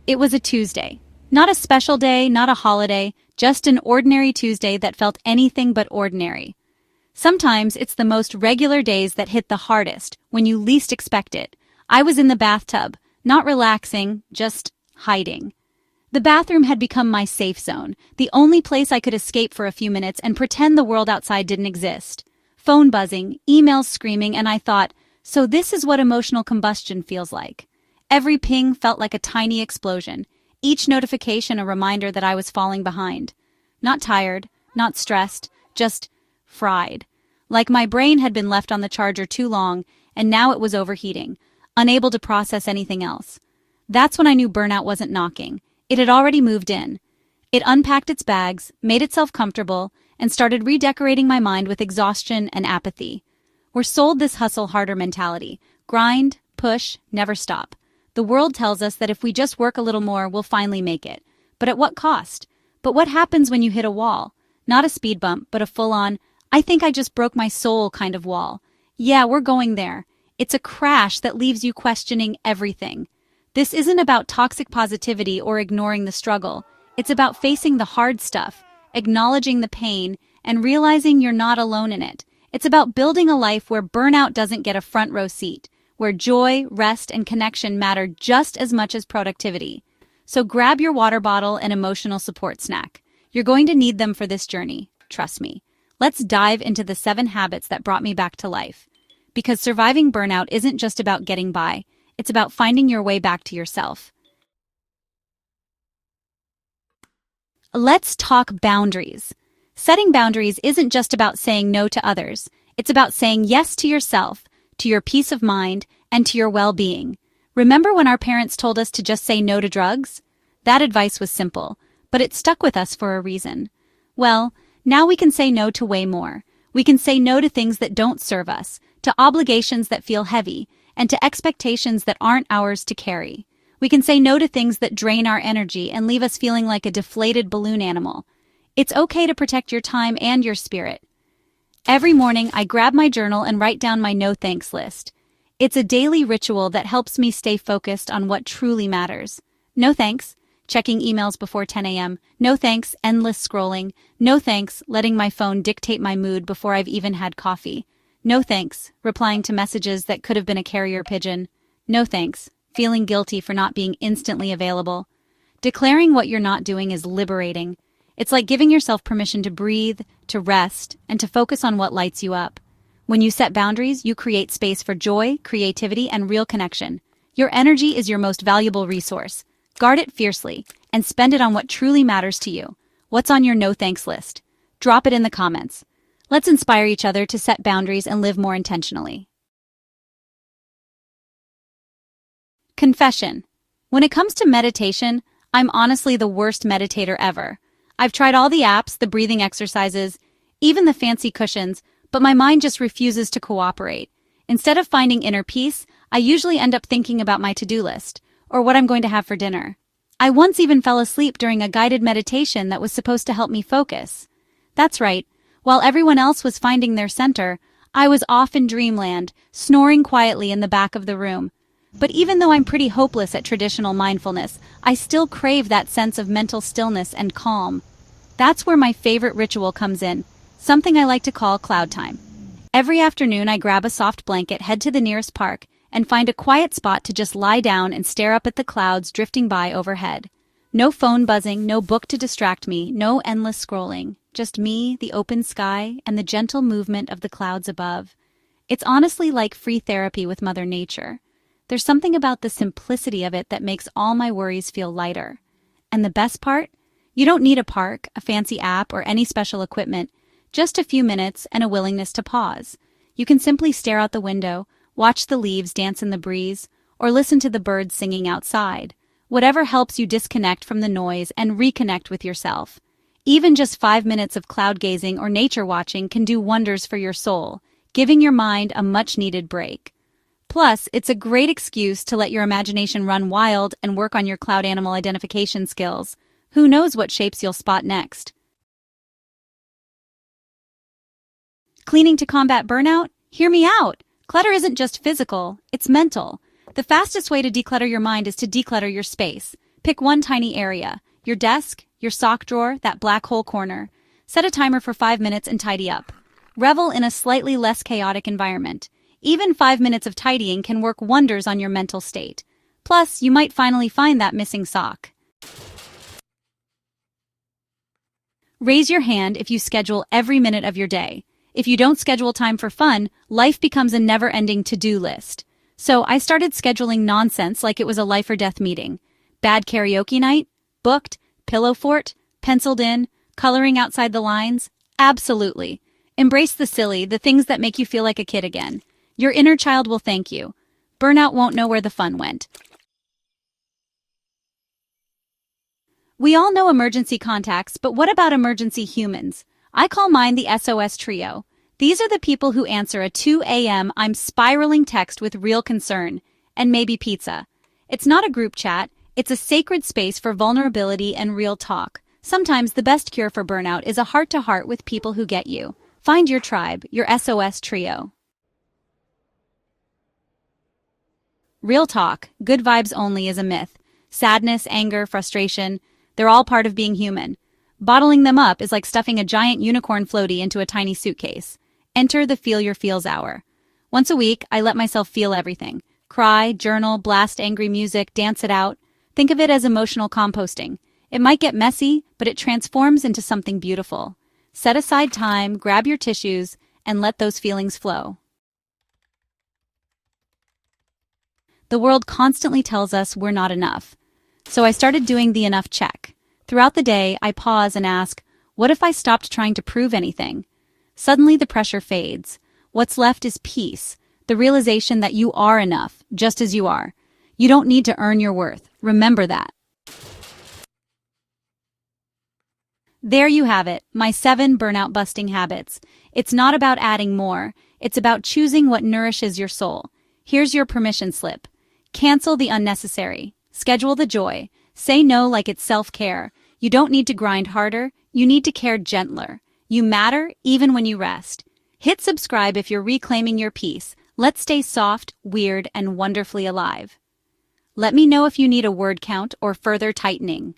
It was a Tuesday. Not a special day, not a holiday, just an ordinary Tuesday that felt anything but ordinary. Sometimes it's the most regular days that hit the hardest, when you least expect it. I was in the bathtub, not relaxing, just hiding. The bathroom had become my safe zone, the only place I could escape for a few minutes and pretend the world outside didn't exist. Phone buzzing, emails screaming, and I thought, so this is what emotional combustion feels like. Every ping felt like a tiny explosion, each notification a reminder that I was falling behind. Not tired, not stressed, just fried. Like my brain had been left on the charger too long, and now it was overheating, unable to process anything else. That's when I knew burnout wasn't knocking. It had already moved in. It unpacked its bags, made itself comfortable, and started redecorating my mind with exhaustion and apathy. We're sold this hustle harder mentality. Grind, push, never stop. The world tells us that if we just work a little more, we'll finally make it. But at what cost? But what happens when you hit a wall? Not a speed bump, but a full-on, I think I just broke my soul kind of wall. Yeah, we're going there. It's a crash that leaves you questioning everything. This isn't about toxic positivity or ignoring the struggle. It's about facing the hard stuff, acknowledging the pain, and realizing you're not alone in it. It's about building a life where burnout doesn't get a front row seat, where joy, rest, and connection matter just as much as productivity. So grab your water bottle and emotional support snack. You're going to need them for this journey, trust me. Let's dive into the 7 habits that brought me back to life. Because surviving burnout isn't just about getting by, it's about finding your way back to yourself. Let's talk boundaries. Setting boundaries isn't just about saying no to others. It's about saying yes to yourself, to your peace of mind, and to your well-being. Remember when our parents told us to just say no to drugs? That advice was simple, but it stuck with us for a reason. Well, now we can say no to way more. We can say no to things that don't serve us, to obligations that feel heavy, and to expectations that aren't ours to carry. We can say no to things that drain our energy and leave us feeling like a deflated balloon animal. It's okay to protect your time and your spirit. Every morning, I grab my journal and write down my no thanks list. It's a daily ritual that helps me stay focused on what truly matters. No thanks, checking emails before 10 a.m. No thanks, endless scrolling. No thanks, letting my phone dictate my mood before I've even had coffee. No thanks, replying to messages that could have been a carrier pigeon. No thanks, feeling guilty for not being instantly available. Declaring what you're not doing is liberating. It's like giving yourself permission to breathe, to rest, and to focus on what lights you up. When you set boundaries, you create space for joy, creativity, and real connection. Your energy is your most valuable resource. Guard it fiercely, and spend it on what truly matters to you. What's on your no thanks list? Drop it in the comments. Let's inspire each other to set boundaries and live more intentionally. Confession. When it comes to meditation, I'm honestly the worst meditator ever. I've tried all the apps, the breathing exercises, even the fancy cushions, but my mind just refuses to cooperate. Instead of finding inner peace, I usually end up thinking about my to-do list, or what I'm going to have for dinner. I once even fell asleep during a guided meditation that was supposed to help me focus. That's right. While everyone else was finding their center, I was off in dreamland, snoring quietly in the back of the room. But even though I'm pretty hopeless at traditional mindfulness, I still crave that sense of mental stillness and calm. That's where my favorite ritual comes in, something I like to call cloud time. Every afternoon I grab a soft blanket, head to the nearest park, and find a quiet spot to just lie down and stare up at the clouds drifting by overhead. No phone buzzing, no book to distract me, no endless scrolling. Just me, the open sky, and the gentle movement of the clouds above. It's honestly like free therapy with Mother Nature. There's something about the simplicity of it that makes all my worries feel lighter. And the best part? You don't need a park, a fancy app, or any special equipment. Just a few minutes and a willingness to pause. You can simply stare out the window, watch the leaves dance in the breeze, or listen to the birds singing outside. Whatever helps you disconnect from the noise and reconnect with yourself. Even just 5 minutes of cloud gazing or nature watching can do wonders for your soul, giving your mind a much-needed break. Plus, it's a great excuse to let your imagination run wild and work on your cloud animal identification skills. Who knows what shapes you'll spot next? Cleaning to combat burnout? Hear me out! Clutter isn't just physical, it's mental. The fastest way to declutter your mind is to declutter your space. Pick one tiny area, your desk, your sock drawer, that black hole corner. Set a timer for 5 minutes and tidy up. Revel in a slightly less chaotic environment. Even 5 minutes of tidying can work wonders on your mental state. Plus, you might finally find that missing sock. Raise your hand if you schedule every minute of your day. If you don't schedule time for fun, life becomes a never-ending to-do list. So I started scheduling nonsense like it was a life or death meeting. Bad karaoke night? Booked? Pillow fort? Penciled in? Coloring outside the lines? Absolutely. Embrace the silly, the things that make you feel like a kid again. Your inner child will thank you. Burnout won't know where the fun went. We all know emergency contacts, but what about emergency humans? I call mine the SOS Trio. These are the people who answer a 2 a.m. I'm spiraling text with real concern, and maybe pizza. It's not a group chat, it's a sacred space for vulnerability and real talk. Sometimes the best cure for burnout is a heart-to-heart with people who get you. Find your tribe, your SOS Trio. Real talk, good vibes only is a myth. Sadness, anger, frustration, they're all part of being human. Bottling them up is like stuffing a giant unicorn floaty into a tiny suitcase. Enter the Feel Your Feels hour. Once a week, I let myself feel everything. Cry, journal, blast angry music, dance it out. Think of it as emotional composting. It might get messy, but it transforms into something beautiful. Set aside time, grab your tissues, and let those feelings flow. The world constantly tells us we're not enough. So I started doing the enough check. Throughout the day, I pause and ask, what if I stopped trying to prove anything? Suddenly the pressure fades. What's left is peace, the realization that you are enough, just as you are. You don't need to earn your worth. Remember that. There you have it, my 7 burnout-busting habits. It's not about adding more. It's about choosing what nourishes your soul. Here's your permission slip. Cancel the unnecessary. Schedule the joy. Say no like it's self-care. You don't need to grind harder. You need to care gentler. You matter even when you rest. Hit subscribe if you're reclaiming your peace. Let's stay soft, weird, and wonderfully alive. Let me know if you need a word count or further tightening.